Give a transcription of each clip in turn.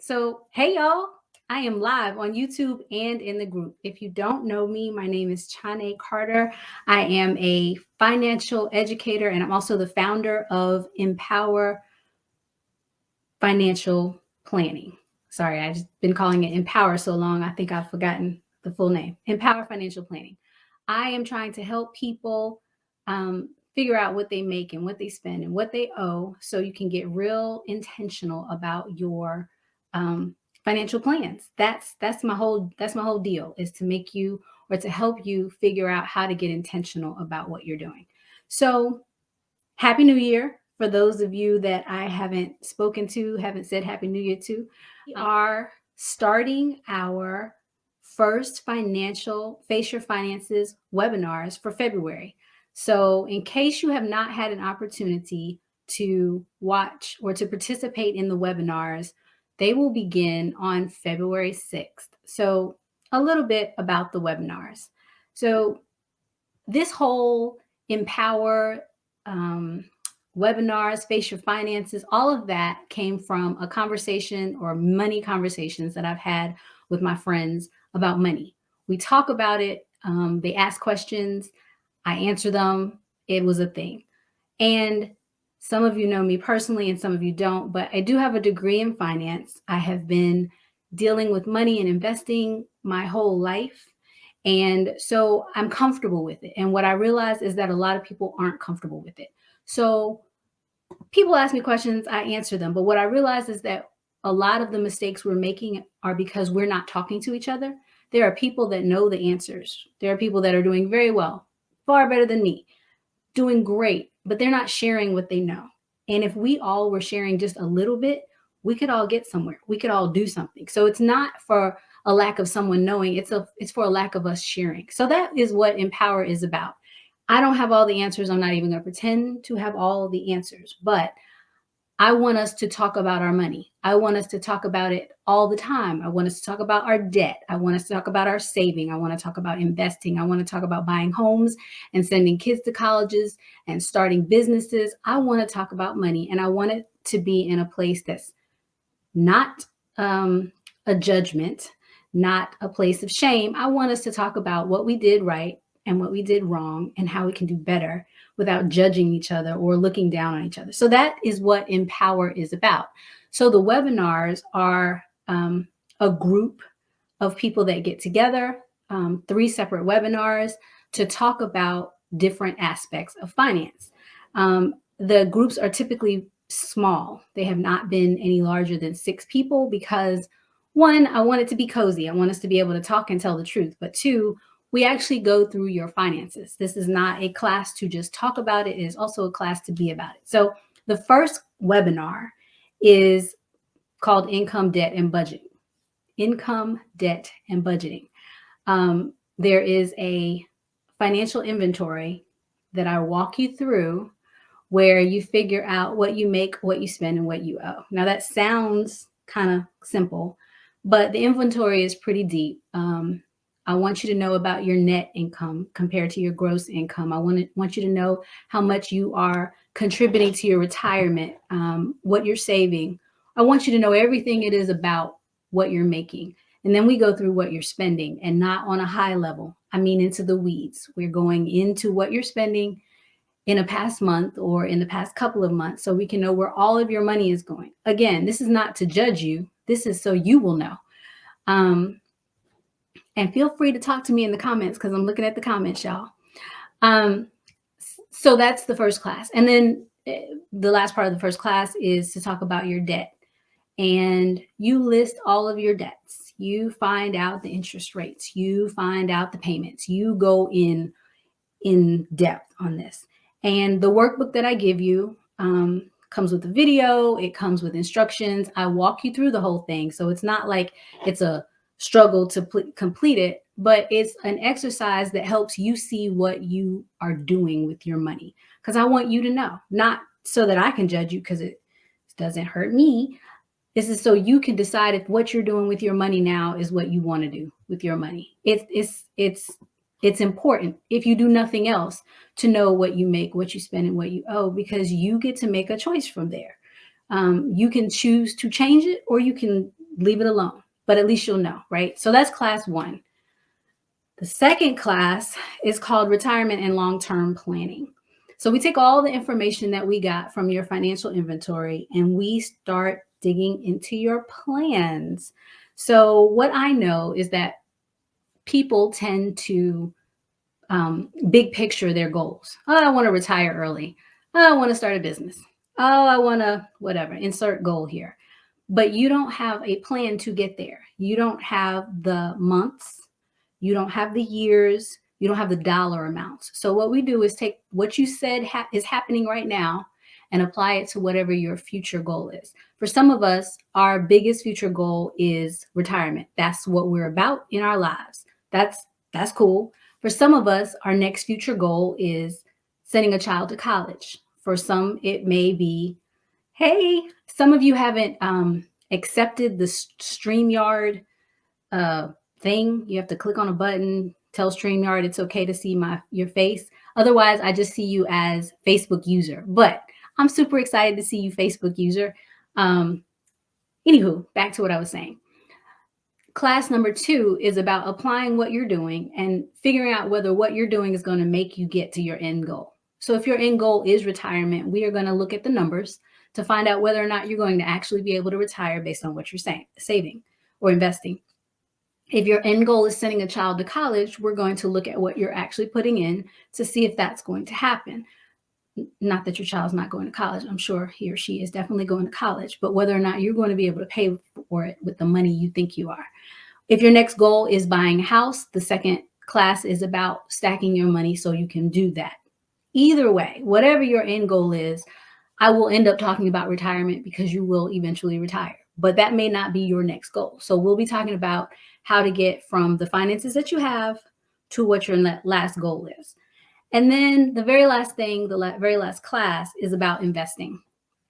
So, hey y'all, I am live on YouTube and in the group. If you don't know me, my name is Chane Carter. I am a financial educator and I'm also the founder of Empower Financial Planning. Sorry, I've just been calling it Empower so long, I think I've forgotten the full name. Empower Financial Planning. I am trying to help people figure out what they make and what they spend and what they owe so you can get real intentional about your um, financial plans. That's my whole deal, is to make you or to help you figure out how to get intentional about what you're doing. So Happy New Year for those of you that I haven't spoken to, haven't said Happy New Year to. We are starting our first financial Face Your Finances webinars for February. So, in case you have not had an opportunity to watch or to participate in the webinars, they will begin on February 6th. So, a little bit about the webinars. So, this whole empower um, webinars, Face Your Finances, all of that came from a conversation or money conversations that I've had with my friends about money. We talk about it. They ask questions. I answer them. It was a thing. And some of you know me personally and some of you don't, but I do have a degree in finance. I have been dealing with money and investing my whole life. And so I'm comfortable with it. And what I realize is that a lot of people aren't comfortable with it. So people ask me questions, I answer them. But what I realize is that a lot of the mistakes we're making are because we're not talking to each other. There are people that know the answers. There are people that are doing very well, far better than me, doing great, but they're not sharing what they know. And if we all were sharing just a little bit, we could all get somewhere. We could all do something. So it's not for a lack of someone knowing, it's for a lack of us sharing. So that is what Empower is about. I don't have all the answers. I'm not even going to pretend to have all the answers, but I want us to talk about our money. I want us to talk about it all the time. I want us to talk about our debt. I want us to talk about our saving. I want to talk about investing. I want to talk about buying homes and sending kids to colleges and starting businesses. I want to talk about money, and I want it to be in a place that's not a judgment, not a place of shame. I want us to talk about what we did right and what we did wrong and how we can do better without judging each other or looking down on each other. So that is what Empower is about. So the webinars are a group of people that get together, 3 separate webinars to talk about different aspects of finance. The groups are typically small. They have not been any larger than 6 people because, one, I want it to be cozy. I want us to be able to talk and tell the truth. But 2, we actually go through your finances. This is not a class to just talk about it. It is also a class to be about it. So the first webinar is called Income, Debt, and Budgeting. Income, Debt, and Budgeting. There is a financial inventory that I walk you through where you figure out what you make, what you spend, and what you owe. Now, that sounds kind of simple, but the inventory is pretty deep. I want you to know about your net income compared to your gross income. I want you to know how much you are contributing to your retirement, what you're saving. I want you to know everything it is about what you're making. And then we go through what you're spending, and not on a high level. I mean, into the weeds. We're going into what you're spending in a past month or in the past couple of months so we can know where all of your money is going. Again, this is not to judge you. This is so you will know. And feel free to talk to me in the comments because I'm looking at the comments, y'all. So that's the first class. And then the last part of the first class is to talk about your debt. And you list all of your debts. You find out the interest rates. You find out the payments. You go in depth on this. And the workbook that I give you comes with a video. It comes with instructions. I walk you through the whole thing. So it's not like it's a struggle to complete it, but it's an exercise that helps you see what you are doing with your money. Because I want you to know, not so that I can judge you because it doesn't hurt me. This is so you can decide if what you're doing with your money now is what you want to do with your money. It's important, if you do nothing else, to know what you make, what you spend, and what you owe, because you get to make a choice from there. You can choose to change it, or you can leave it alone. But at least you'll know, right? So that's class one. The second class is called Retirement and Long-Term Planning. So we take all the information that we got from your financial inventory and we start digging into your plans. So what I know is that people tend to big picture their goals. Oh, I want to retire early. Oh, I want to start a business. Oh, I want to whatever, insert goal here. But you don't have a plan to get there. You don't have the months, you don't have the years, you don't have the dollar amounts. So what we do is take what you said is happening right now and apply it to whatever your future goal is. For some of us, our biggest future goal is retirement. That's what we're about in our lives. That's cool. For some of us, our next future goal is sending a child to college. For some, it may be, hey, some of you haven't accepted the StreamYard thing. You have to click on a button, tell StreamYard it's okay to see your face. Otherwise, I just see you as Facebook user. But I'm super excited to see you Facebook user. Anywho, back to what I was saying. Class number 2 is about applying what you're doing and figuring out whether what you're doing is going to make you get to your end goal. So if your end goal is retirement, we are going to look at the numbers to find out whether or not you're going to actually be able to retire based on what you're saving or investing. If your end goal is sending a child to college, we're going to look at what you're actually putting in to see if that's going to happen. Not that your child's not going to college. I'm sure he or she is definitely going to college, but whether or not you're going to be able to pay for it with the money you think you are. If your next goal is buying a house, the second class is about stacking your money so you can do that. Either way, whatever your end goal is, I will end up talking about retirement because you will eventually retire, but that may not be your next goal. So we'll be talking about how to get from the finances that you have to what your last goal is. And then the very last thing, the very last class is about investing.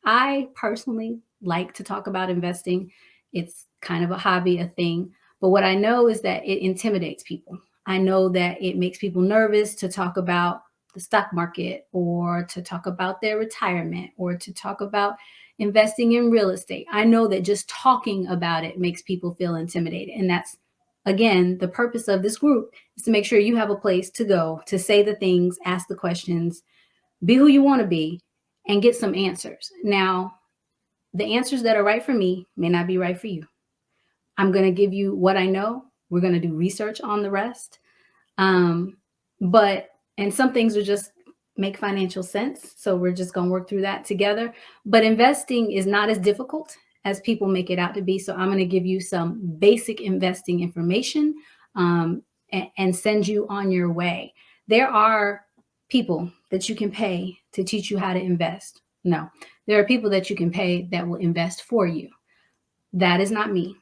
I personally like to talk about investing. It's kind of a hobby, a thing. But what I know is that it intimidates people. I know that it makes people nervous to talk about the stock market or to talk about their retirement or to talk about investing in real estate. I know that just talking about it makes people feel intimidated. And that's, again, the purpose of this group is to make sure you have a place to go to say the things, ask the questions, be who you want to be, and get some answers. Now, the answers that are right for me may not be right for you. I'm going to give you what I know. We're going to do research on the rest. And some things will just make financial sense. So we're just going to work through that together. But investing is not as difficult as people make it out to be. So I'm going to give you some basic investing information and send you on your way. There are people that you can pay to teach you how to invest. No, there are people that you can pay that will invest for you. That is not me.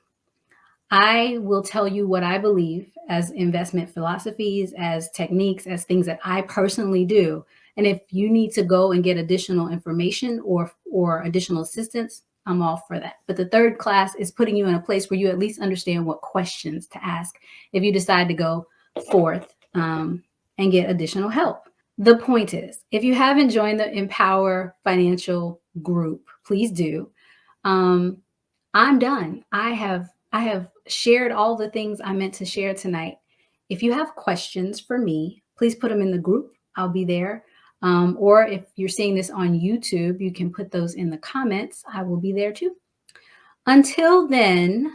I will tell you what I believe as investment philosophies, as techniques, as things that I personally do. And if you need to go and get additional information or additional assistance, I'm all for that. But the third class is putting you in a place where you at least understand what questions to ask if you decide to go forth and get additional help. The point is, if you haven't joined the Empower Financial group, please do. I'm done. I have shared all the things I meant to share tonight. If you have questions for me, please put them in the group. I'll be there. Or if you're seeing this on YouTube, you can put those in the comments. I will be there too. Until then,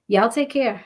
y'all take care.